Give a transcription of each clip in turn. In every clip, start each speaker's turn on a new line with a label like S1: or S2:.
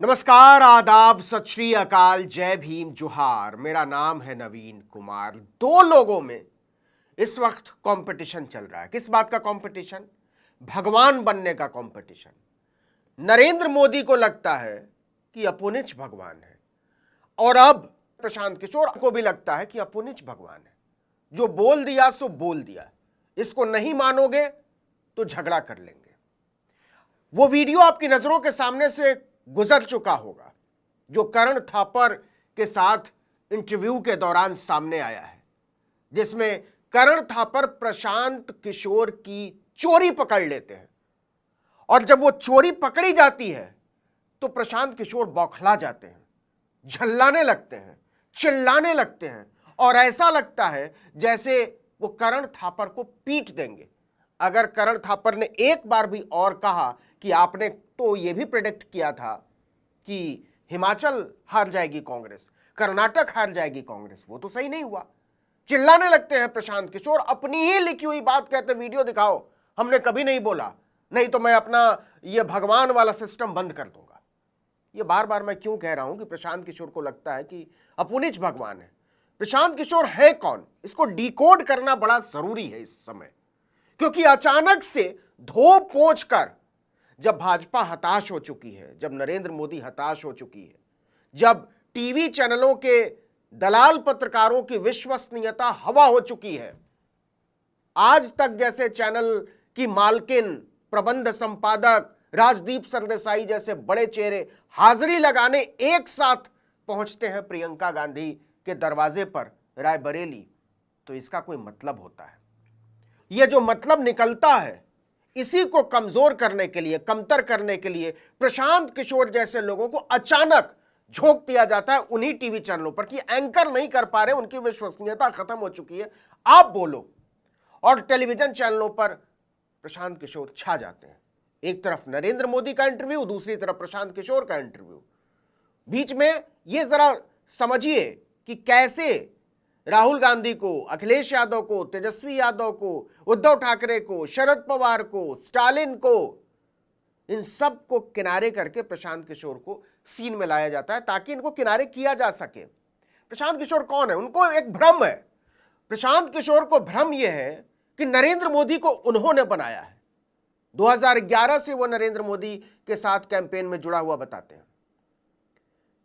S1: नमस्कार, आदाब, सत श्री अकाल, जय भीम, जोहार। मेरा नाम है नवीन कुमार। दो लोगों में इस वक्त कंपटीशन चल रहा है। किस बात का कंपटीशन? भगवान बनने का कंपटीशन। नरेंद्र मोदी को लगता है कि अपुनिच भगवान है और अब प्रशांत किशोर को भी लगता है कि अपुनिच भगवान है। जो बोल दिया सो बोल दिया, इसको नहीं मानोगे तो झगड़ा कर लेंगे। वो वीडियो आपकी नजरों के सामने से गुजर चुका होगा जो करण थापर के साथ इंटरव्यू के दौरान सामने आया है, जिसमें करण थापर प्रशांत किशोर की चोरी पकड़ लेते हैं और जब वो चोरी पकड़ी जाती है तो प्रशांत किशोर बौखला जाते हैं, झल्लाने लगते हैं, चिल्लाने लगते हैं और ऐसा लगता है जैसे वो करण थापर को पीट देंगे। अगर करण थापर ने एक बार भी और कहा कि आपने तो यह भी प्रेडिक्ट किया था कि हिमाचल हार जाएगी कांग्रेस, कर्नाटक हार जाएगी कांग्रेस, वो तो सही नहीं हुआ। चिल्लाने लगते हैं प्रशांत किशोर, अपनी ही लिखी हुई बात कहते, वीडियो दिखाओ, हमने कभी नहीं बोला, नहीं तो मैं अपना ये भगवान वाला सिस्टम बंद कर दूंगा। ये बार बार मैं क्यों कह रहा हूं कि प्रशांत किशोर को लगता है कि अपुनिच भगवान है। प्रशांत किशोर है कौन, इसको डिकोड करना बड़ा जरूरी है इस समय, क्योंकि अचानक से धो पोंछ कर जब भाजपा हताश हो चुकी है, जब नरेंद्र मोदी हताश हो चुकी है, जब टीवी चैनलों के दलाल पत्रकारों की विश्वसनीयता हवा हो चुकी है, आज तक जैसे चैनल की मालकिन, प्रबंध संपादक राजदीप सरदेसाई जैसे बड़े चेहरे हाजिरी लगाने एक साथ पहुंचते हैं प्रियंका गांधी के दरवाजे पर रायबरेली, तो इसका कोई मतलब होता है। यह जो मतलब निकलता है, इसी को कमजोर करने के लिए, कमतर करने के लिए प्रशांत किशोर जैसे लोगों को अचानक झोंक दिया जाता है उन्हीं टीवी चैनलों पर कि एंकर नहीं कर पा रहे, उनकी विश्वसनीयता खत्म हो चुकी है, आप बोलो। और टेलीविजन चैनलों पर प्रशांत किशोर छा जाते हैं। एक तरफ नरेंद्र मोदी का इंटरव्यू, दूसरी तरफ प्रशांत किशोर का इंटरव्यू। बीच में यह जरा समझिए कि कैसे राहुल गांधी को, अखिलेश यादव को, तेजस्वी यादव को, उद्धव ठाकरे को, शरद पवार को, स्टालिन को, इन सब को किनारे करके प्रशांत किशोर को सीन में लाया जाता है ताकि इनको किनारे किया जा सके। प्रशांत किशोर कौन है? उनको एक भ्रम है। प्रशांत किशोर को भ्रम यह है कि नरेंद्र मोदी को उन्होंने बनाया है। 2011 से वो नरेंद्र मोदी के साथ कैंपेन में जुड़ा हुआ बताते हैं,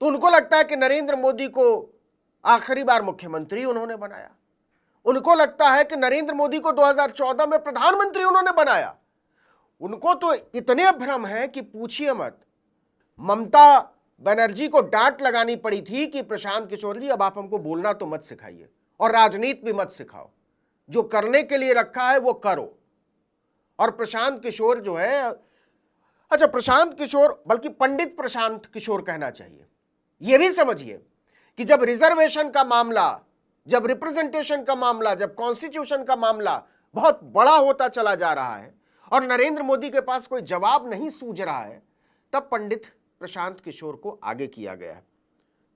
S1: तो उनको लगता है कि नरेंद्र मोदी को आखिरी बार मुख्यमंत्री उन्होंने बनाया। उनको लगता है कि नरेंद्र मोदी को 2014 में प्रधानमंत्री उन्होंने बनाया। उनको तो इतने भ्रम है कि पूछिए मत। ममता बनर्जी को डांट लगानी पड़ी थी कि प्रशांत किशोर जी, अब आप हमको बोलना तो मत सिखाइए और राजनीति भी मत सिखाओ, जो करने के लिए रखा है वो करो। और प्रशांत किशोर जो है, अच्छा प्रशांत किशोर, बल्कि पंडित प्रशांत किशोर कहना चाहिए। यह भी समझिए कि जब रिजर्वेशन का मामला, जब रिप्रेजेंटेशन का मामला, जब कॉन्स्टिट्यूशन का मामला बहुत बड़ा होता चला जा रहा है और नरेंद्र मोदी के पास कोई जवाब नहीं सूझ रहा है, तब पंडित प्रशांत किशोर को आगे किया गया है।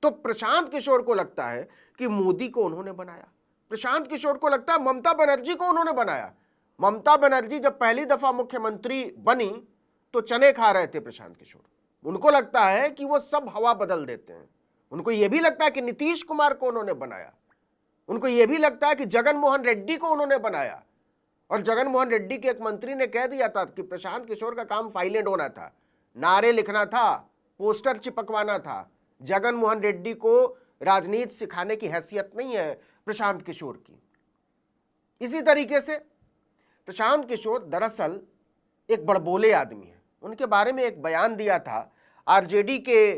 S1: तो प्रशांत किशोर को लगता है कि मोदी को उन्होंने बनाया। प्रशांत किशोर को लगता है ममता बनर्जी को उन्होंने बनाया। ममता बनर्जी जब पहली दफा मुख्यमंत्री बनी तो चने खा रहे थे प्रशांत किशोर। उनको लगता है कि वो सब हवा बदल देते हैं। उनको यह भी लगता है कि नीतीश कुमार को उन्होंने बनाया। उनको यह भी लगता है कि जगन मोहन रेड्डी को उन्होंने बनाया। और जगन मोहन रेड्डी के एक मंत्री ने कह दिया था कि प्रशांत किशोर का काम फाइलें ढोना था, नारे लिखना था, पोस्टर चिपकवाना था। जगन मोहन रेड्डी को राजनीति सिखाने की हैसियत नहीं है प्रशांत किशोर की। इसी तरीके से प्रशांत किशोर दरअसल एक बड़बोले आदमी है। उनके बारे में एक बयान दिया था आरजेडी के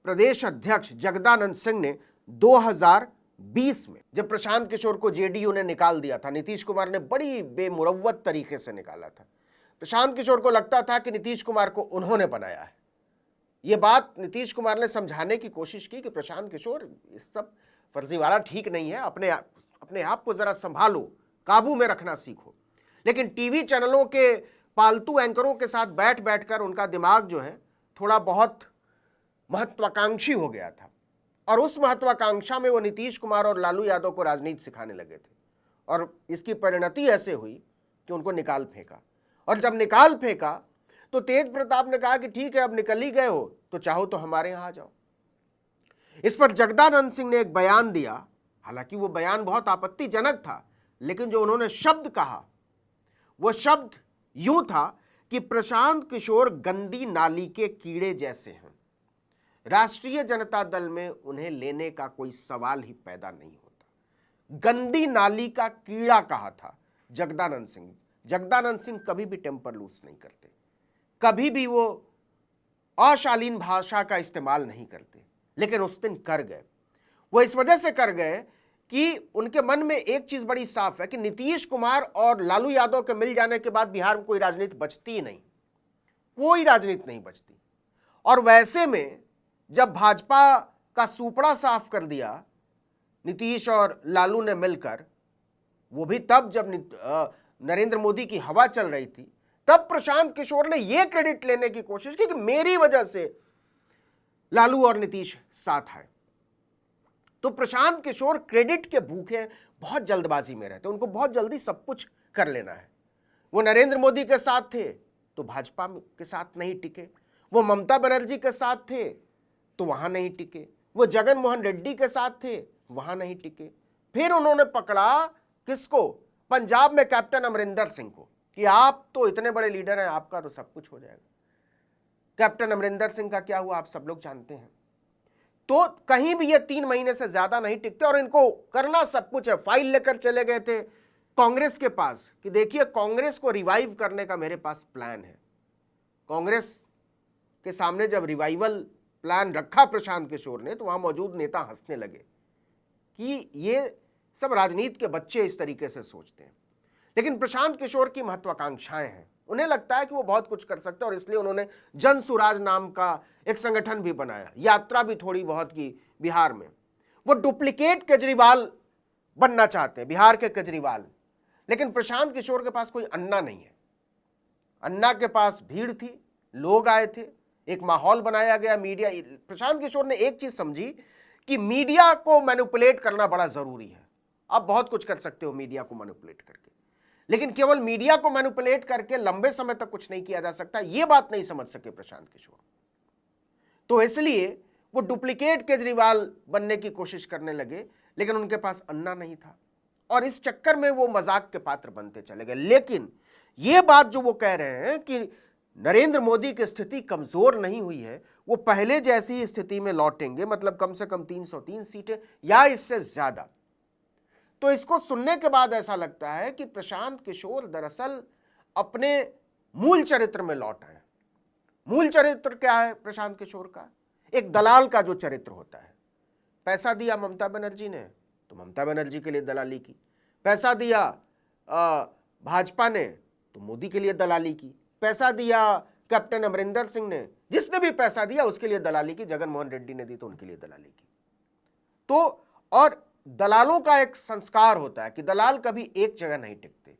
S1: प्रदेश अध्यक्ष जगदानंद सिंह ने 2020 में, जब प्रशांत किशोर को जेडीयू ने निकाल दिया था। नीतीश कुमार ने बड़ी बेमुरव्वत तरीके से निकाला था। प्रशांत किशोर को लगता था कि नीतीश कुमार को उन्होंने बनाया है। यह बात नीतीश कुमार ने समझाने की कोशिश की कि प्रशांत किशोर, इस सब फर्जीवाड़ा ठीक नहीं है, अपने आप को जरा संभालो, काबू में रखना सीखो। लेकिन टीवी चैनलों के पालतू एंकरों के साथ बैठ बैठकर उनका दिमाग जो है थोड़ा बहुत महत्वाकांक्षी हो गया था और उस महत्वाकांक्षा में वो नीतीश कुमार और लालू यादव को राजनीति सिखाने लगे थे और इसकी परिणति ऐसे हुई कि उनको निकाल फेंका। और जब निकाल फेंका तो तेज प्रताप ने कहा कि ठीक है, अब निकल ही गए हो तो चाहो तो हमारे यहां आ जाओ। इस पर जगदानंद सिंह ने एक बयान दिया, हालांकि वो बयान बहुत आपत्तिजनक था, लेकिन जो उन्होंने शब्द कहा वो शब्द यूं था कि प्रशांत किशोर गंदी नाली के कीड़े जैसे हैं, राष्ट्रीय जनता दल में उन्हें लेने का कोई सवाल ही पैदा नहीं होता। गंदी नाली का कीड़ा कहा था जगदानंद सिंह। जगदानंद सिंह कभी भी टेम्पर लूज नहीं करते, कभी भी वो अशालीन भाषा का इस्तेमाल नहीं करते, लेकिन उस दिन कर गए। वो इस वजह से कर गए कि उनके मन में एक चीज बड़ी साफ है कि नीतीश कुमार और लालू यादव के मिल जाने के बाद बिहार में कोई राजनीति बचती ही नहीं, कोई राजनीति नहीं बचती। और वैसे में जब भाजपा का सुपड़ा साफ कर दिया नीतीश और लालू ने मिलकर, वो भी तब जब नरेंद्र मोदी की हवा चल रही थी, तब प्रशांत किशोर ने यह क्रेडिट लेने की कोशिश की कि मेरी वजह से लालू और नीतीश साथ आए। तो प्रशांत किशोर क्रेडिट के भूखे, बहुत जल्दबाजी में रहते, उनको बहुत जल्दी सब कुछ कर लेना है। वो नरेंद्र मोदी के साथ थे तो भाजपा के साथ नहीं टिके, वो ममता बनर्जी के साथ थे तो वहां नहीं टिके, वो जगन मोहन रेड्डी के साथ थे वहां नहीं टिके। फिर उन्होंने पकड़ा किसको? पंजाब में कैप्टन अमरिंदर सिंह को, कि आप तो इतने बड़े लीडर हैं, आपका तो सब कुछ हो जाएगा। कैप्टन अमरिंदर सिंह का क्या हुआ आप सब लोग जानते हैं। तो कहीं भी ये 3 महीने से ज्यादा नहीं टिकते और इनको करना सब कुछ है। फाइल लेकर चले गए थे कांग्रेस के पास कि देखिए कांग्रेस को रिवाइव करने का मेरे पास प्लान है। कांग्रेस के सामने जब रिवाइवल प्लान रखा प्रशांत किशोर ने, तो वहां मौजूद नेता हंसने लगे कि ये सब राजनीति के बच्चे इस तरीके से सोचते हैं। लेकिन प्रशांत किशोर की महत्वाकांक्षाएं हैं, उन्हें लगता है कि वो बहुत कुछ कर सकते हैं, और इसलिए उन्होंने जन सुराज नाम का एक संगठन भी बनाया, यात्रा भी थोड़ी बहुत की बिहार में। वो डुप्लीकेट केजरीवाल बनना चाहते हैं, बिहार के केजरीवाल। लेकिन प्रशांत किशोर के पास कोई अन्ना नहीं है। अन्ना के पास भीड़ थी, लोग आए थे, एक माहौल बनाया गया। मीडिया, प्रशांत किशोर ने एक चीज समझी कि मीडिया को मैनिपुलेट करना बड़ा जरूरी है। आप बहुत कुछ कर सकते हो मीडिया को मैनिपुलेट करके, लेकिन केवल मीडिया को मैनिपुलेट करके लंबे समय तक कुछ नहीं किया जा सकता। यह बात नहीं समझ सके प्रशांत किशोर, तो इसलिए वो डुप्लीकेट केजरीवाल बनने की कोशिश करने लगे, लेकिन उनके पास अन्ना नहीं था, और इस चक्कर में वो मजाक के पात्र बनते चले गए। लेकिन ये बात जो वो कह रहे हैं कि नरेंद्र मोदी की स्थिति कमजोर नहीं हुई है, वो पहले जैसी स्थिति में लौटेंगे, मतलब कम से कम 303 सीटें या इससे ज्यादा, तो इसको सुनने के बाद ऐसा लगता है कि प्रशांत किशोर दरअसल अपने मूल चरित्र में लौट आए। मूल चरित्र क्या है प्रशांत किशोर का? एक दलाल का जो चरित्र होता है। पैसा दिया ममता बनर्जी ने तो ममता बनर्जी के लिए दलाली की, पैसा दिया भाजपा ने तो मोदी के लिए दलाली की, पैसा दिया कैप्टन अमरिंदर सिंह ने, जिसने भी पैसा दिया उसके लिए दलाली की, जगन मोहन रेड्डी ने दी तो उनके लिए दलाली की। तो और दलालों का एक संस्कार होता है कि दलाल कभी एक जगह नहीं टिकते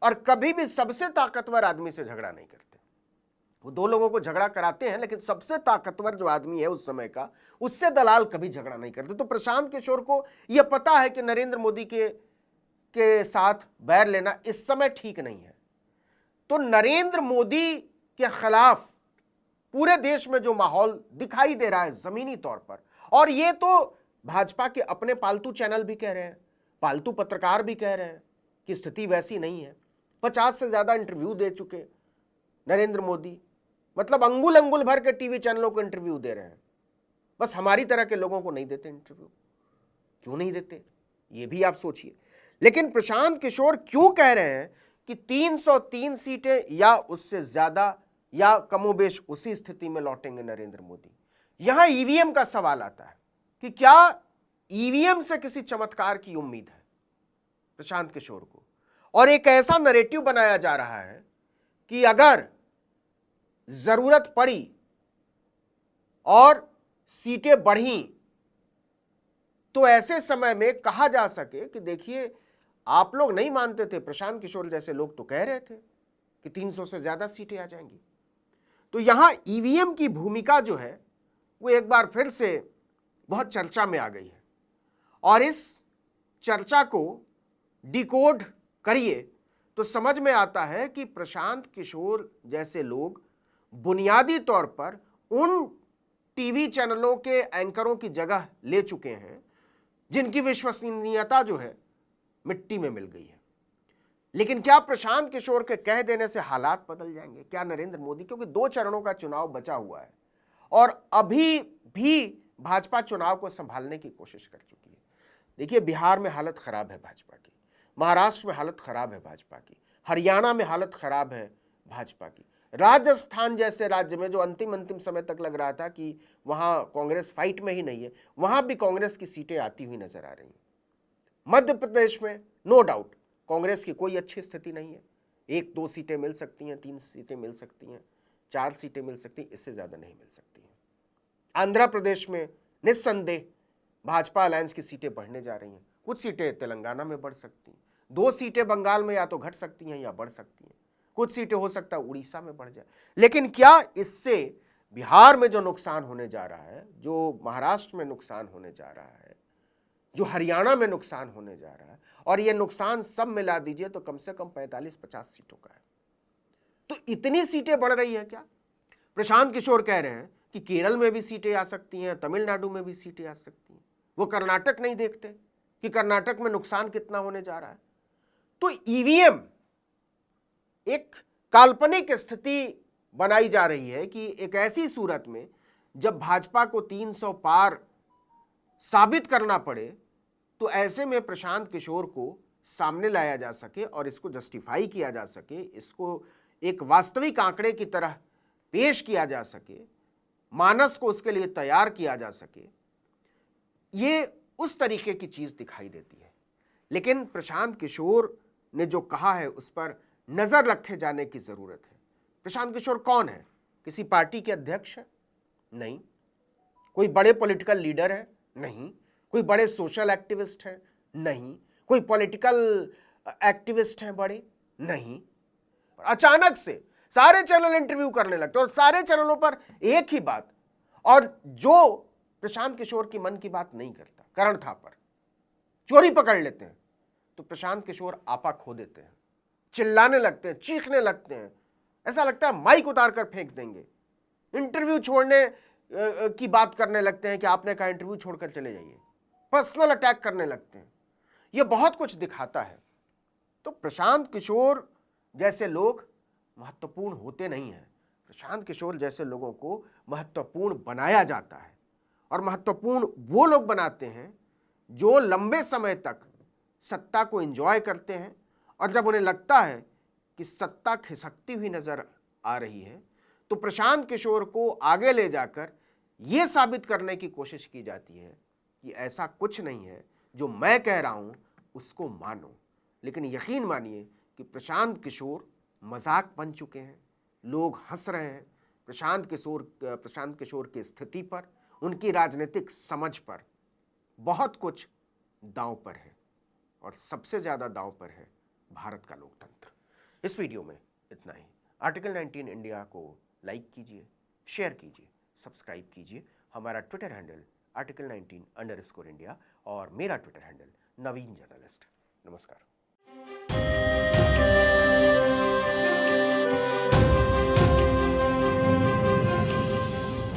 S1: और कभी भी सबसे ताकतवर आदमी से झगड़ा नहीं करते। वो 2 लोगों को झगड़ा कराते हैं, लेकिन सबसे ताकतवर जो आदमी है उस समय का, उससे दलाल कभी झगड़ा नहीं करते। तो प्रशांत किशोर को यह पता है कि नरेंद्र मोदी के साथ बैर लेना इस समय ठीक नहीं है। तो नरेंद्र मोदी के खिलाफ पूरे देश में जो माहौल दिखाई दे रहा है जमीनी तौर पर, और ये तो भाजपा के अपने पालतू चैनल भी कह रहे हैं, पालतू पत्रकार भी कह रहे हैं कि स्थिति वैसी नहीं है। 50 से ज्यादा इंटरव्यू दे चुके नरेंद्र मोदी, मतलब अंगुल अंगुल भर के टीवी चैनलों को इंटरव्यू दे रहे हैं। बस हमारी तरह के लोगों को नहीं देते इंटरव्यू। क्यों नहीं देते ये भी आप सोचिए। लेकिन प्रशांत किशोर क्यों कह रहे हैं कि 303 सीटें या उससे ज्यादा या कमोबेश उसी स्थिति में लौटेंगे नरेंद्र मोदी? यहां ईवीएम का सवाल आता है कि क्या ईवीएम से किसी चमत्कार की उम्मीद है प्रशांत किशोर को, और एक ऐसा नैरेटिव बनाया जा रहा है कि अगर जरूरत पड़ी और सीटें बढ़ी तो ऐसे समय में कहा जा सके कि देखिए आप लोग नहीं मानते थे, प्रशांत किशोर जैसे लोग तो कह रहे थे कि 300 से ज्यादा सीटें आ जाएंगी। तो यहां ईवीएम की भूमिका जो है वो एक बार फिर से बहुत चर्चा में आ गई है, और इस चर्चा को डिकोड करिए तो समझ में आता है कि प्रशांत किशोर जैसे लोग बुनियादी तौर पर उन टीवी चैनलों के एंकरों की जगह ले चुके हैं जिनकी विश्वसनीयता जो है मिट्टी में मिल गई है। लेकिन क्या प्रशांत किशोर के कह देने से हालात बदल जाएंगे? क्या नरेंद्र मोदी, क्योंकि 2 चरणों का चुनाव बचा हुआ है और अभी भी भाजपा चुनाव को संभालने की कोशिश कर चुकी है। देखिए, बिहार में हालत खराब है भाजपा की, महाराष्ट्र में हालत खराब है भाजपा की, हरियाणा में हालत खराब है भाजपा की, राजस्थान जैसे राज्य में जो अंतिम समय तक लग रहा था कि वहां कांग्रेस फाइट में ही नहीं है, वहां भी कांग्रेस की सीटें आती हुई नजर आ रही हैं। मध्य प्रदेश में नो डाउट कांग्रेस की कोई अच्छी स्थिति नहीं है। 1-2 सीटें मिल सकती हैं, 3 सीटें मिल सकती हैं, 4 सीटें मिल सकती हैं, इससे ज्यादा नहीं मिल सकती हैं। आंध्र प्रदेश में निस्संदेह भाजपा अलायंस की सीटें बढ़ने जा रही हैं। कुछ सीटें तेलंगाना में बढ़ सकती हैं, 2 सीटें बंगाल में या तो घट सकती हैं या बढ़ सकती हैं, कुछ सीटें हो सकता है उड़ीसा में बढ़ जाए। लेकिन क्या इससे बिहार में जो नुकसान होने जा रहा है, जो महाराष्ट्र में नुकसान होने जा रहा है, जो हरियाणा में नुकसान होने जा रहा है, और ये नुकसान सब मिला दीजिए तो कम से कम 45-50 सीटों का है। तो इतनी सीटें बढ़ रही है क्या? प्रशांत किशोर कह रहे हैं कि केरल में भी सीटें आ सकती हैं, तमिलनाडु में भी सीटें आ सकती हैं। वो कर्नाटक नहीं देखते कि कर्नाटक में नुकसान कितना होने जा रहा है। तो ईवीएम एक काल्पनिक स्थिति बनाई जा रही है कि एक ऐसी सूरत में जब भाजपा को 300 पार साबित करना पड़े तो ऐसे में प्रशांत किशोर को सामने लाया जा सके और इसको जस्टिफाई किया जा सके, इसको एक वास्तविक आंकड़े की तरह पेश किया जा सके, मानस को उसके लिए तैयार किया जा सके, ये उस तरीके की चीज दिखाई देती है। लेकिन प्रशांत किशोर ने जो कहा है उस पर नजर रखे जाने की जरूरत है। प्रशांत किशोर कौन है? किसी पार्टी के अध्यक्ष है? नहीं। कोई बड़े पॉलिटिकल लीडर है? नहीं। कोई बड़े सोशल एक्टिविस्ट है? नहीं। कोई पॉलिटिकल एक्टिविस्ट हैं बड़े? नहीं। अचानक से सारे चैनल इंटरव्यू करने लगते और सारे चैनलों पर एक ही बात, और जो प्रशांत किशोर की मन की बात नहीं करता, करण थापर चोरी पकड़ लेते हैं तो प्रशांत किशोर आपा खो देते हैं, चिल्लाने लगते हैं, चीखने लगते हैं, ऐसा लगता है माइक उतार कर फेंक देंगे, इंटरव्यू छोड़ने की बात करने लगते हैं कि आपने कहा इंटरव्यू छोड़कर चले जाइए, पर्सनल अटैक करने लगते हैं। यह बहुत कुछ दिखाता है। तो प्रशांत किशोर जैसे लोग महत्वपूर्ण होते नहीं हैं। प्रशांत किशोर जैसे लोगों को महत्वपूर्ण बनाया जाता है, और महत्वपूर्ण वो लोग बनाते हैं जो लंबे समय तक सत्ता को एंजॉय करते हैं, और जब उन्हें लगता है कि सत्ता खिसकती हुई नजर आ रही है तो प्रशांत किशोर को आगे ले जाकर यह साबित करने की कोशिश की जाती है कि ऐसा कुछ नहीं है, जो मैं कह रहा हूं उसको मानो। लेकिन यकीन मानिए कि प्रशांत किशोर मजाक बन चुके हैं, लोग हंस रहे हैं प्रशांत किशोर की स्थिति पर, उनकी राजनीतिक समझ पर। बहुत कुछ दांव पर है, और सबसे ज्यादा दांव पर है भारत का लोकतंत्र। इस वीडियो में इतना ही। आर्टिकल 19 इंडिया को लाइक कीजिए, शेयर कीजिए, सब्सक्राइब कीजिए। हमारा ट्विटर हैंडल आर्टिकल 19_इंडिया और मेरा ट्विटर हैंडल नवीन जर्नलिस्ट। नमस्कार।